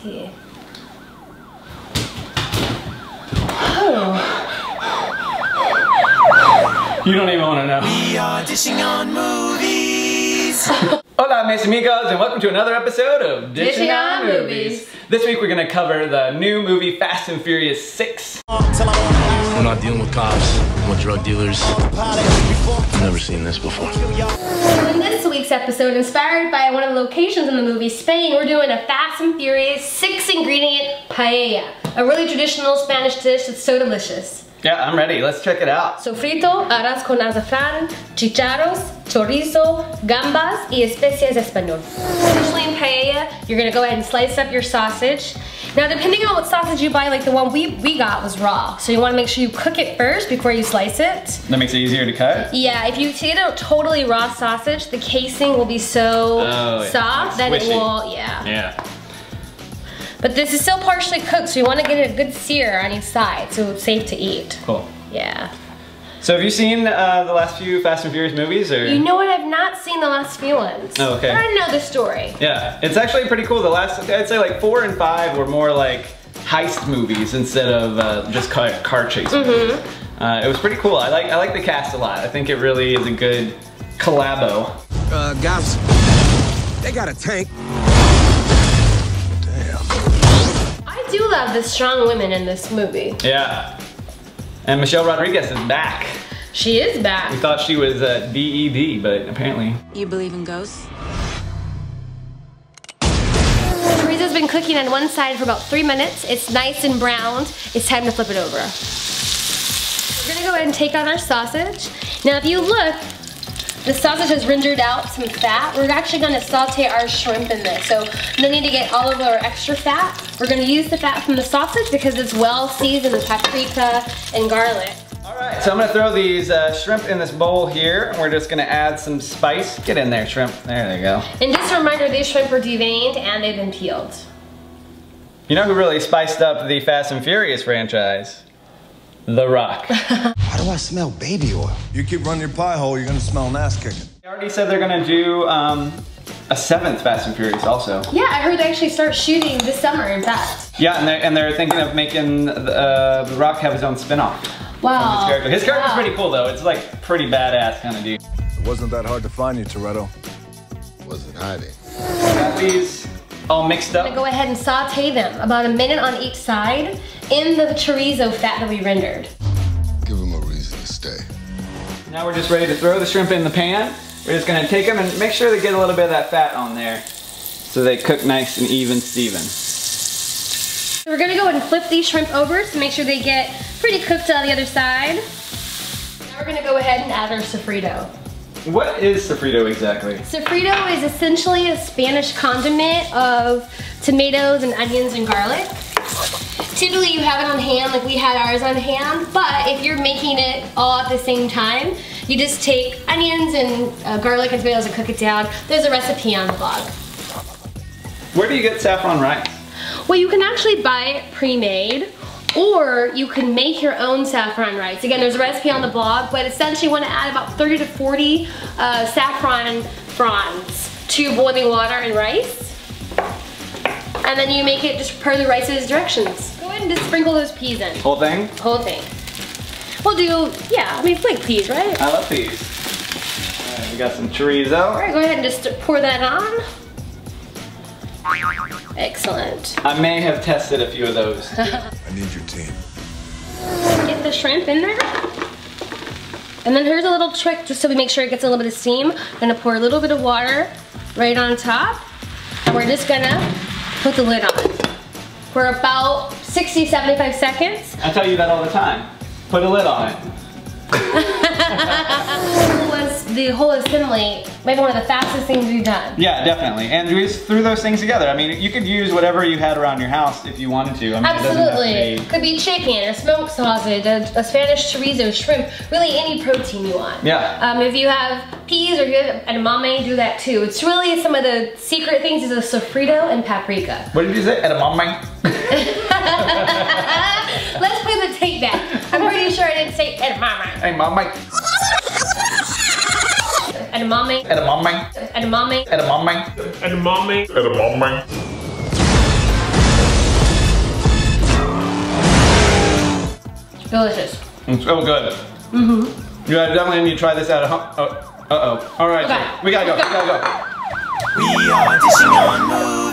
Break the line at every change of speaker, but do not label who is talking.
see. Oh.
You don't even want to know.
We are dishing on movies.
Hola, mis amigos, and welcome to another episode of Dishing on Movies. This week we're going to cover the new movie Fast and Furious 6.
We're not dealing with cops, we're drug dealers. I've never seen this before.
So in this week's episode, inspired by one of the locations in the movie, Spain, we're doing a Fast and Furious 6-ingredient paella. A really traditional Spanish dish that's so delicious.
Yeah, I'm ready. Let's check it out.
Sofrito harás con azafrán, chicharros, chorizo, gambas y especias español. Usually in paella, you're gonna go ahead and slice up your sausage. Now, depending on what sausage you buy, like the one we got was raw. So you wanna make sure you cook it first before you slice it.
That makes it easier to cut?
Yeah, if you get a totally raw sausage, the casing will be so soft that it will,
Yeah.
But this is still partially cooked, so you want to get a good sear on each side, so it's safe to eat.
Cool.
Yeah.
So have you seen the last few Fast and Furious movies? Or?
You know what? I've not seen the last few ones.
Oh, okay.
But I know the story.
Yeah, it's actually pretty cool. The last, I'd say like 4 and 5 were more like heist movies instead of just car chase movies. It was pretty cool. I like the cast a lot. I think it really is a good collabo.
Guys, they got a tank.
I do love the strong women in this movie.
Yeah. And Michelle Rodriguez is back.
She is back.
We thought she was DED, but apparently.
You believe in ghosts?
Chorizo's been cooking on one side for about 3 minutes. It's nice and browned. It's time to flip it over. We're gonna go ahead and take out our sausage. Now if you look, the sausage has rendered out some fat. We're actually gonna saute our shrimp in this. So no need to get all of our extra fat. We're gonna use the fat from the sausage because it's well seasoned with paprika and garlic.
All right, so I'm gonna throw these shrimp in this bowl here. And we're just gonna add some spice. Get in there, shrimp. There they go.
And just a reminder, these shrimp are deveined and they've been peeled.
You know who really spiced up the Fast and Furious franchise? The Rock.
Why do I smell baby oil?
You keep running your pie hole, you're gonna smell an ass kicking.
They already said they're gonna do a 7th Fast and Furious also.
Yeah, I heard they actually start shooting this summer, in fact.
Yeah, and they're thinking of making the Rock have his own spin-off.
Wow.
His character. His character's pretty cool though. It's like pretty badass kind of dude.
It wasn't that hard to find you, Toretto.
Wasn't hiding.
Got these all mixed
I'm gonna go
up.
ahead and saute them about a minute on each side in the chorizo fat that we rendered.
Give him a reason to stay.
Now we're just ready to throw the shrimp in the pan. We're just gonna take them and make sure they get a little bit of that fat on there so they cook nice and even, Steven.
So we're gonna go ahead and flip these shrimp over to make sure they get pretty cooked on the other side. Now we're gonna go ahead and add our sofrito.
What is Sofrito exactly?
Sofrito is essentially a Spanish condiment of tomatoes and onions and garlic. Typically you have it on hand, like we had ours on hand, but if you're making it all at the same time, you just take onions and garlic and tomatoes and cook it down. There's a recipe on the blog.
Where do you get saffron rice?
Well, you can actually buy it pre-made, or you can make your own saffron rice. Again, there's a recipe on the blog, but essentially you want to add about 30 to 40 saffron fronds to boiling water and rice. And then you make it just per the rice's directions. Go ahead and just sprinkle those peas in.
Whole thing?
Whole thing. We'll do, yeah, I mean, it's like peas, right?
I love peas. All right, we got some chorizo.
All right, go ahead and just pour that on. Excellent.
I may have tested a few of those.
I need your team.
Get the shrimp in there. And then here's a little trick just so we make sure it gets a little bit of steam. I'm gonna pour a little bit of water right on top. And we're just gonna put the lid on for about 60, 75 seconds.
I tell you that all the time. Put a lid on it.
Was the whole assembly maybe one of the fastest things we've done.
Yeah, definitely. And we just threw those things together. I mean, you could use whatever you had around your house if you wanted to. I mean,
Absolutely.
It doesn't have to be...
Could be chicken, a smoked sausage, a Spanish chorizo, shrimp, really any protein you want.
Yeah.
If you have peas or you have edamame, do that too. It's really some of the secret things is a sofrito and paprika.
What did you say? Edamame?
Let's play the take back. I'm pretty sure I didn't say edamame.
Hey, mama.
Edamame.
Edamame.
Edamame.
Edamame.
Edamame. Edamame.
Delicious.
It's so good. Mm-hmm. You guys definitely need to try this out at home. Oh, uh-oh. All right,
Okay.
so we gotta go. We gotta go.
We are dishing on movies.